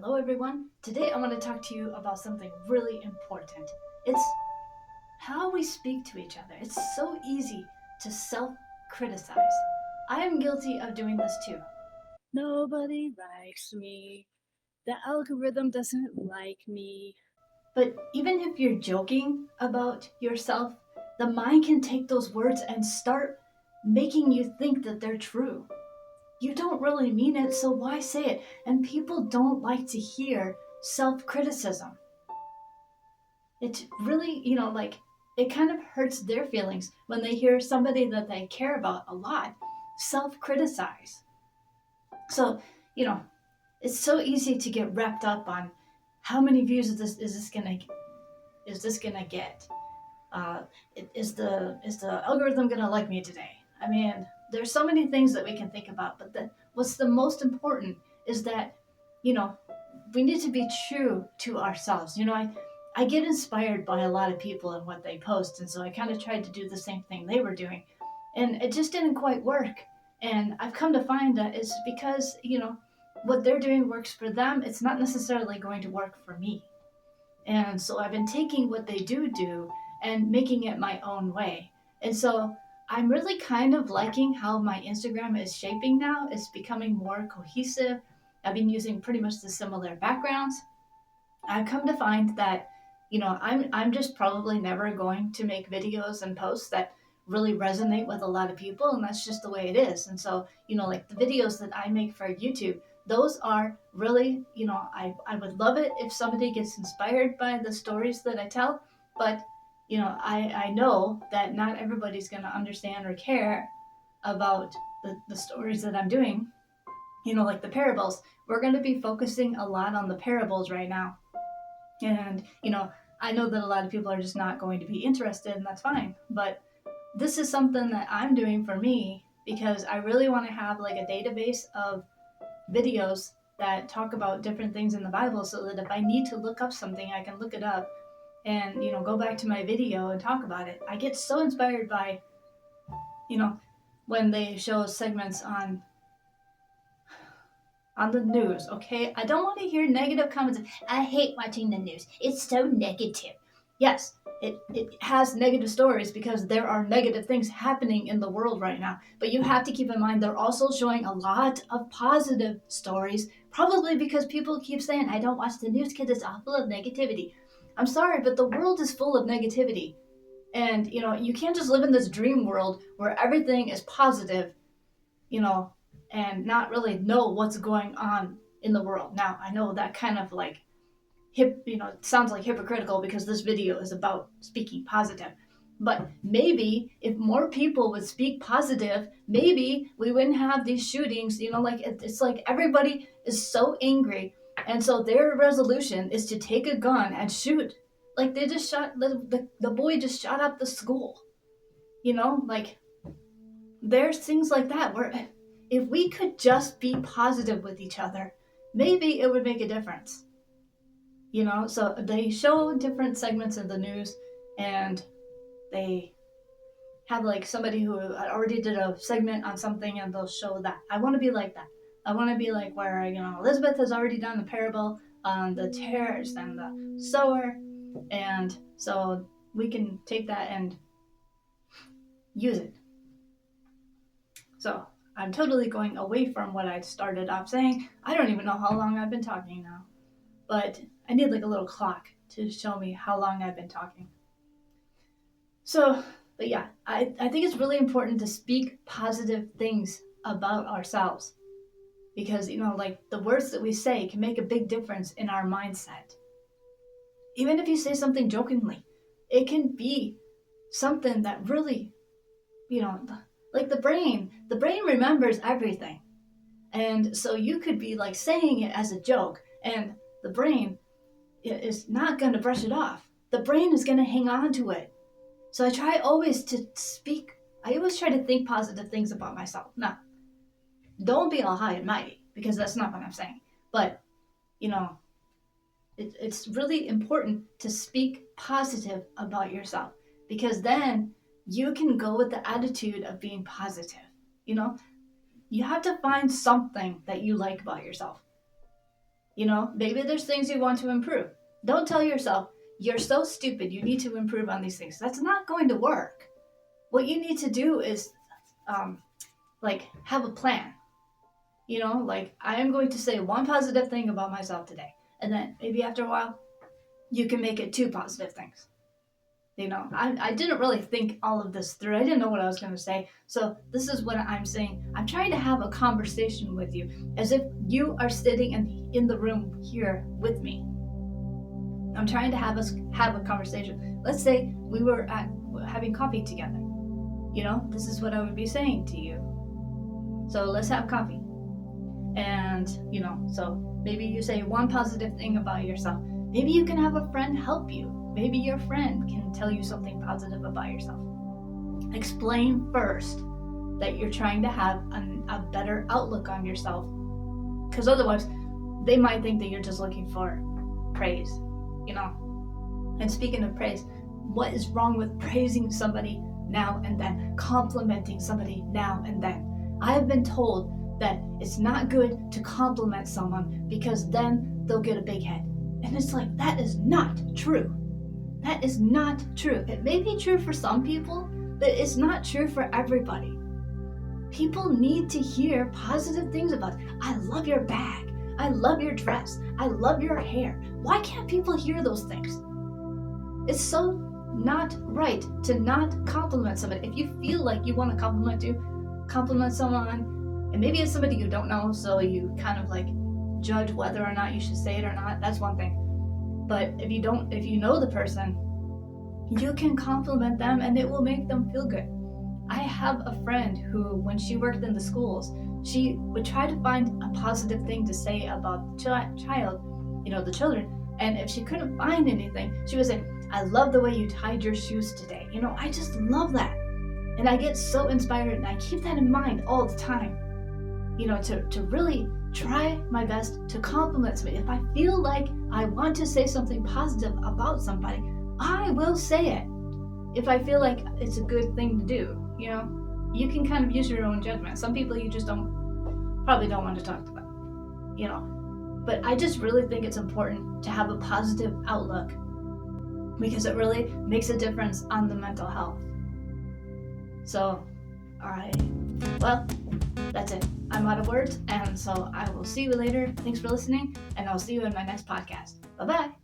Hello, everyone. Today I want to talk to you about something really important. It's how we speak to each other. It's so easy to self criticize. I am guilty of doing this too. Nobody likes me. The algorithm doesn't like me. But even if you're joking about yourself, the mind can take those words and start making you think that they're true. You don't really mean it, so why say it? And people don't like to hear self criticism. It really, it kind of hurts their feelings when they hear somebody that they care about a lot self criticize. So, you know, it's so easy to get wrapped up on how many views is this gonna get? Uh, is the algorithm gonna like me today? I mean, there's so many things that we can think about, but what's the most important is that you know we need to be true to ourselves. I get inspired by a lot of people and what they post, and so I kind of tried to do the same thing they were doing, and it just didn't quite work. And I've come to find that it's because what they're doing works for them. It's not necessarily going to work for me. And so I've been taking what they do and making it my own way. And so I'm really kind of liking how my Instagram is shaping now. It's becoming more cohesive. I've been using pretty much the similar backgrounds. I've come to find that, I'm just probably never going to make videos and posts that really resonate with a lot of people, and that's just the way it is. And so, like the videos that I make for YouTube, those are really, I would love it if somebody gets inspired by the stories that I tell, but I know that not everybody's going to understand or care about the stories that I'm doing. Like the parables, we're going to be focusing a lot on the parables right now. And, I know that a lot of people are just not going to be interested, and that's fine. But this is something that I'm doing for me because I really want to have like a database of videos that talk about different things in the Bible so that if I need to look up something, I can look it up and, go back to my video and talk about it. I get so inspired by, you know, when they show segments on the news, okay? I don't want to hear negative comments. I hate watching the news. It's so negative. Yes, it has negative stories because there are negative things happening in the world right now. But you have to keep in mind they're also showing a lot of positive stories, probably because people keep saying, I don't watch the news because it's all full of negativity. I'm sorry, but the world is full of negativity. And, you can't just live in this dream world where everything is positive, you know, and not really know what's going on in the world. Now, I know that kind of like it sounds like hypocritical because this video is about speaking positive. But maybe if more people would speak positive, maybe we wouldn't have these shootings. It's like everybody is so angry. And so their resolution is to take a gun and shoot. Like they just shot, the boy just shot up the school. Like there's things like that where if we could just be positive with each other, maybe it would make a difference. So they show different segments of the news, and they have like somebody who already did a segment on something, and they'll show that. I want to be like that. I want to be like where Elizabeth has already done the parable on the tares and the sower, and so we can take that and use it. So I'm totally going away from what I started off saying. I don't even know how long I've been talking now, but I need like a little clock to show me how long I've been talking. So, but yeah, I think it's really important to speak positive things about ourselves because, like the words that we say can make a big difference in our mindset. Even if you say something jokingly, it can be something that really, you know, like the brain remembers everything. And so you could be like saying it as a joke, and the brain is not going to brush it off. The brain is going to hang on to it. So I always try to think positive things about myself. Now, don't be all high and mighty, because that's not what I'm saying. But, you know, it's really important to speak positive about yourself, because then you can go with the attitude of being positive. You know, you have to find something that you like about yourself. Maybe there's things you want to improve. Don't tell yourself, you're so stupid, you need to improve on these things. That's not going to work. What you need to do is have a plan. I am going to say one positive thing about myself today. And then maybe after a while, you can make it 2 positive things. I didn't really think all of this through. I didn't know what I was going to say. So this is what I'm saying. I'm trying to have a conversation with you as if you are sitting in the room here with me. I'm trying to have us have a conversation. Let's say we were having coffee together. This is what I would be saying to you. So let's have coffee. And, so maybe you say one positive thing about yourself. Maybe you can have a friend help you. Maybe your friend can tell you something positive about yourself. Explain first that you're trying to have a better outlook on yourself. Because otherwise, they might think that you're just looking for praise, And speaking of praise, what is wrong with praising somebody now and then, complimenting somebody now and then? I have been told that it's not good to compliment someone because then they'll get a big head. And it's like, that is not true. That is not true. It may be true for some people, but it's not true for everybody. People need to hear positive things about you. I love your bag. I love your dress. I love your hair. Why can't people hear those things? It's so not right to not compliment somebody. If you feel like you want to compliment someone, and maybe it's somebody you don't know, so you kind of judge whether or not you should say it or not, that's one thing. But if you know the person, you can compliment them and it will make them feel good. I have a friend who, when she worked in the schools, she would try to find a positive thing to say about the child, the children. And if she couldn't find anything, she would say, I love the way you tied your shoes today. I just love that. And I get so inspired and I keep that in mind all the time. To really try my best to compliment somebody. If I feel like I want to say something positive about somebody, I will say it. If I feel like it's a good thing to do, you can kind of use your own judgment. Some people you just probably don't want to talk about, But I just really think it's important to have a positive outlook because it really makes a difference on the mental health. So, all right. Well, that's it. I'm out of words, and so I will see you later. Thanks for listening, and I'll see you in my next podcast. Bye-bye.